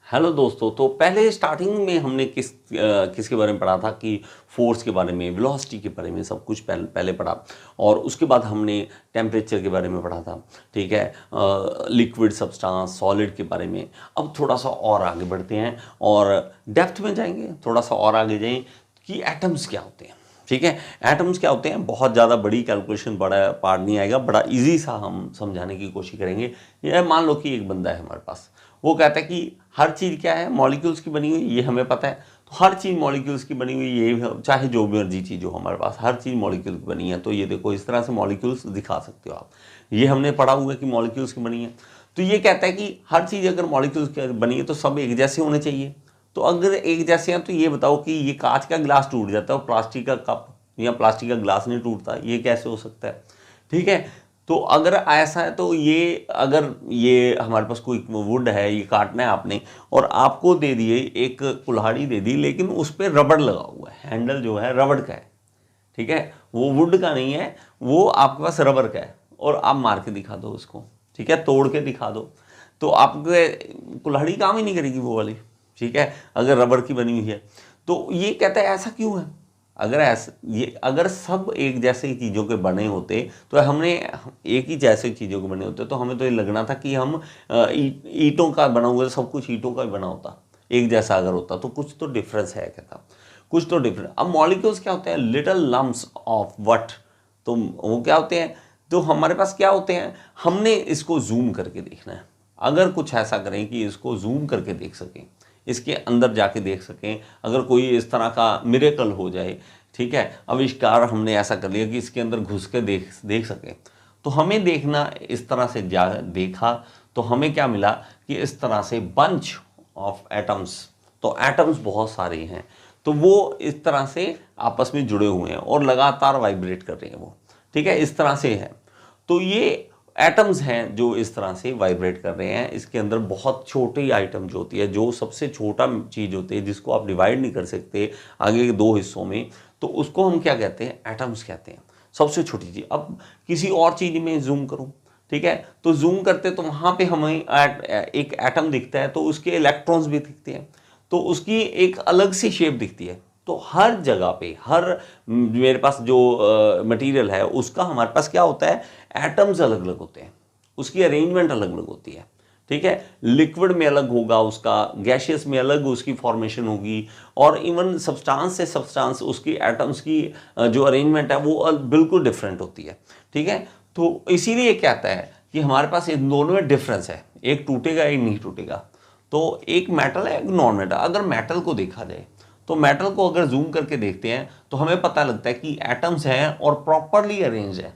Hello दोस्तों। तो पहले स्टार्टिंग में हमने किसके बारे में पढ़ा था कि फोर्स के बारे में, वेलोसिटी के बारे में सब कुछ पहले पढ़ा। और उसके बाद हमने टेम्परेचर के बारे में पढ़ा था, ठीक है, लिक्विड, सब्सटेंस, सॉलिड के बारे में। अब थोड़ा सा और आगे बढ़ते हैं और डेप्थ में जाएंगे, थोड़ा सा और आगे जाएं कि एटम्स क्या होते हैं। ठीक है, एटम्स क्या होते हैं। बहुत ज़्यादा बड़ी कैलकुलेशन, बड़ा पार्ट नहीं आएगा, बड़ा इजी सा हम समझाने की कोशिश करेंगे। यह मान लो कि एक बंदा है हमारे पास, वो कहता है कि हर चीज़ क्या है, मॉलिक्यूल्स की बनी हुई, ये हमें पता है। तो हर चीज़ मॉलिक्यूल्स की बनी हुई, ये चाहे जो भी मर्जी चीज़ हो हमारे पास, हर चीज़ मॉलिक्यूल की बनी है। तो ये देखो, इस तरह से मॉलिक्यूल्स दिखा सकते हो आप। ये हमने पढ़ा हुआ है कि मॉलिक्यूल्स की बनी है। तो ये कहता है कि हर चीज़ अगर मॉलिक्यूल्स की बनी है तो सब एक जैसे होने चाहिए। तो अगर एक जैसे हैं तो ये बताओ कि ये कांच का गिलास टूट जाता है और प्लास्टिक का कप या प्लास्टिक का गिलास नहीं टूटता, ये कैसे हो सकता है? ठीक है, तो अगर ऐसा है तो ये, अगर ये हमारे पास कोई वुड है, ये काटना है आपने, और आपको दे दिए एक कुल्हाड़ी दे दी, लेकिन उस पर रबड़ लगा हुआ है, हैंडल जो है रबड़ का है, ठीक है, वो वुड का नहीं है, वो आपके पास रबड़ का है, और आप मार के दिखा दो उसको, ठीक है, तोड़ के दिखा दो, तो आपके कुल्हाड़ी काम ही नहीं करेगी वो वाली, ठीक है, अगर रबड़ की बनी हुई है। तो ये कहता है ऐसा क्यों है? अगर सब एक जैसे ही चीज़ों के बने होते, तो हमने एक ही जैसे चीज़ों के बने होते, तो हमें तो ये लगना था कि हम ईंटों का बना हुआ, सब कुछ ईंटों का ही बना होता, एक जैसा अगर होता। तो कुछ तो डिफरेंस है, कहता कुछ तो डिफरेंस। अब मॉलिक्यूल्स क्या होते हैं? Little lumps of what. तो वो क्या होते हैं? तो हमारे पास क्या होते हैं, हमने इसको जूम करके देखना है। अगर कुछ ऐसा करें कि इसको जूम करके देख सकें, इसके अंदर जाके देख सकें, अगर कोई इस तरह का मिरेकल हो जाए, ठीक है, आविष्कार हमने ऐसा कर लिया कि इसके अंदर घुस के देख सकें, तो हमें देखना इस तरह से देखा, तो हमें क्या मिला कि इस तरह से बंच ऑफ एटम्स। तो एटम्स बहुत सारे हैं, तो वो इस तरह से आपस में जुड़े हुए हैं और लगातार वाइब्रेट कर रहे हैं वो, ठीक है, इस तरह से है। तो ये एटम्स हैं जो इस तरह से वाइब्रेट कर रहे हैं। इसके अंदर बहुत छोटी आइटम जो होती है, जो सबसे छोटा चीज़ होती है, जिसको आप डिवाइड नहीं कर सकते आगे के दो हिस्सों में, तो उसको हम क्या कहते हैं? एटम्स कहते हैं, सबसे छोटी चीज़। अब किसी और चीज़ में जूम करूँ, ठीक है, तो जूम करते तो वहाँ पे हमें एक एटम दिखता है, तो उसके इलेक्ट्रॉन्स भी दिखते हैं, तो उसकी एक अलग सी शेप दिखती है। तो हर जगह पे, हर मेरे पास जो मटेरियल है उसका हमारे पास क्या होता है? एटम्स अलग अलग होते हैं, उसकी अरेंजमेंट अलग अलग होती है, ठीक है। लिक्विड में अलग होगा उसका, गैशियस में अलग उसकी फॉर्मेशन होगी, और इवन सब्सटेंस से सब्सटेंस उसकी एटम्स की जो अरेंजमेंट है वो बिल्कुल डिफरेंट होती है, ठीक है। तो इसीलिए कहता है कि हमारे पास इन दोनों में डिफरेंस है, एक टूटेगा एक नहीं टूटेगा। तो एक मेटल है, एक नॉन मेटल। अगर मेटल को देखा जाए, तो मेटल को अगर जूम करके देखते हैं तो हमें पता लगता है कि एटम्स हैं और प्रॉपरली अरेंज है,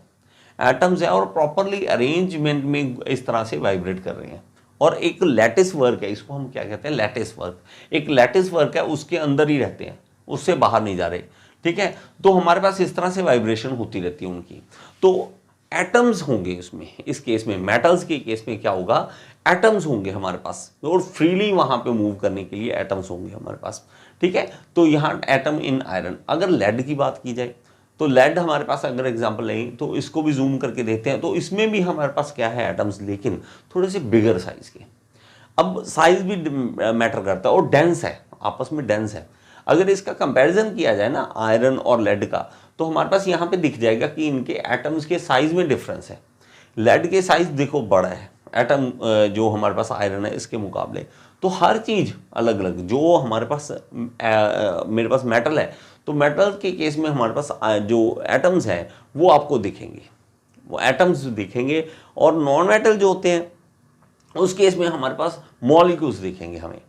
एटम्स हैं और प्रॉपरली अरेंजमेंट में इस तरह से वाइब्रेट कर रहे हैं। और एक लैटिस वर्क है, इसको हम क्या कहते हैं? Lattice work. एक लैटिस वर्क है, उसके अंदर ही रहते हैं, उससे बाहर नहीं जा रहे, ठीक है। तो हमारे पास इस तरह से वाइब्रेशन होती रहती है उनकी। तो एटम्स होंगे इसमें, इस केस में, मेटल्स के केस में क्या होगा? एटम्स होंगे हमारे पास, और फ्रीली वहां पे मूव करने के लिए एटम्स होंगे हमारे पास, ठीक है। तो यहाँ एटम इन आयरन। अगर लेड की बात की जाए, तो लेड हमारे पास अगर एग्जांपल लें, तो इसको भी जूम करके देखते हैं, तो इसमें भी हमारे पास क्या है? एटम्स, लेकिन थोड़े से बिगर साइज के। अब साइज भी मैटर करता है, और डेंस है, आपस में डेंस है। अगर इसका कंपैरिजन किया जाए ना आयरन और लेड का, तो हमारे पास यहाँ पे दिख जाएगा कि इनके एटम्स के साइज में डिफरेंस है। लेड के साइज देखो बड़ा है, एटम जो हमारे पास आयरन है इसके मुकाबले। तो हर चीज़ अलग अलग, जो हमारे पास मेरे पास मेटल है, तो मेटल के केस में हमारे पास जो एटम्स हैं वो आपको दिखेंगे, वो एटम्स दिखेंगे। और नॉन मेटल जो होते हैं उस केस में हमारे पास मॉलिक्यूल्स दिखेंगे हमें।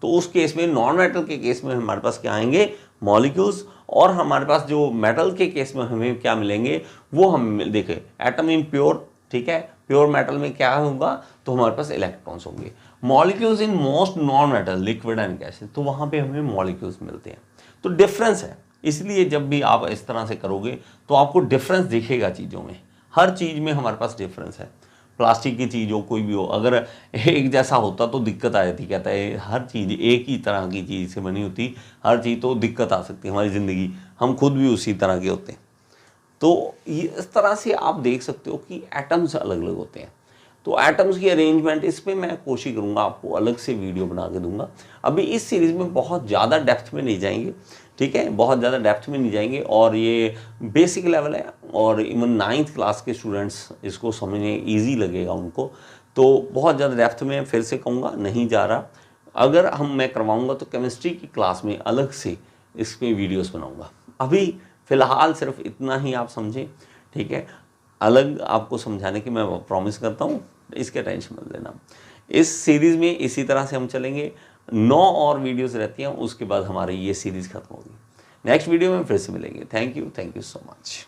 तो उस केस में, नॉन मेटल के केस में हमारे पास क्या आएंगे? मॉलिक्यूल्स। और हमारे पास जो मेटल के केस में हमें क्या मिलेंगे? वो हम देखें, एटम इन प्योर, ठीक है, प्योर मेटल में क्या होगा? तो हमारे पास इलेक्ट्रॉन्स होंगे। Molecules in most non metal, liquid and gases, तो वहाँ पे हमें मॉलिक्यूल्स मिलते हैं। तो डिफरेंस है, इसलिए जब भी आप इस तरह से करोगे तो आपको डिफरेंस दिखेगा चीज़ों में। हर चीज़ में हमारे पास डिफरेंस है। प्लास्टिक की चीज़ हो, कोई भी हो, अगर एक जैसा होता तो दिक्कत आ जाती। कहता है हर चीज़ एक ही तरह की चीज़ से बनी होती, हर चीज़, तो दिक्कत आ सकती है हमारी ज़िंदगी, हम खुद भी उसी तरह के होते हैं। तो ये इस तरह से आप देख सकते हो कि एटम्स अलग अलग होते हैं। तो एटम्स की अरेंजमेंट इस पे मैं कोशिश करूँगा आपको अलग से वीडियो बना के दूंगा। अभी इस सीरीज़ में बहुत ज़्यादा डेप्थ में नहीं जाएंगे, ठीक है, बहुत ज़्यादा डेप्थ में नहीं जाएंगे, और ये बेसिक लेवल है और इवन 9th क्लास के स्टूडेंट्स इसको समझने ईजी लगेगा उनको। तो बहुत ज़्यादा डेप्थ में फिर से कहूँगा नहीं जा रहा। अगर मैं करवाऊँगा तो केमिस्ट्री की क्लास में अलग से इसके वीडियोस बनाऊँगा। अभी फ़िलहाल सिर्फ इतना ही आप समझें, ठीक है। अलग आपको समझाने की मैं प्रॉमिस करता हूँ, इसके टेंशन मत लेना। इस सीरीज़ में इसी तरह से हम चलेंगे, 9 और वीडियोस रहती हैं, उसके बाद हमारी ये सीरीज़ खत्म होगी। नेक्स्ट वीडियो में फिर से मिलेंगे। Thank you so much.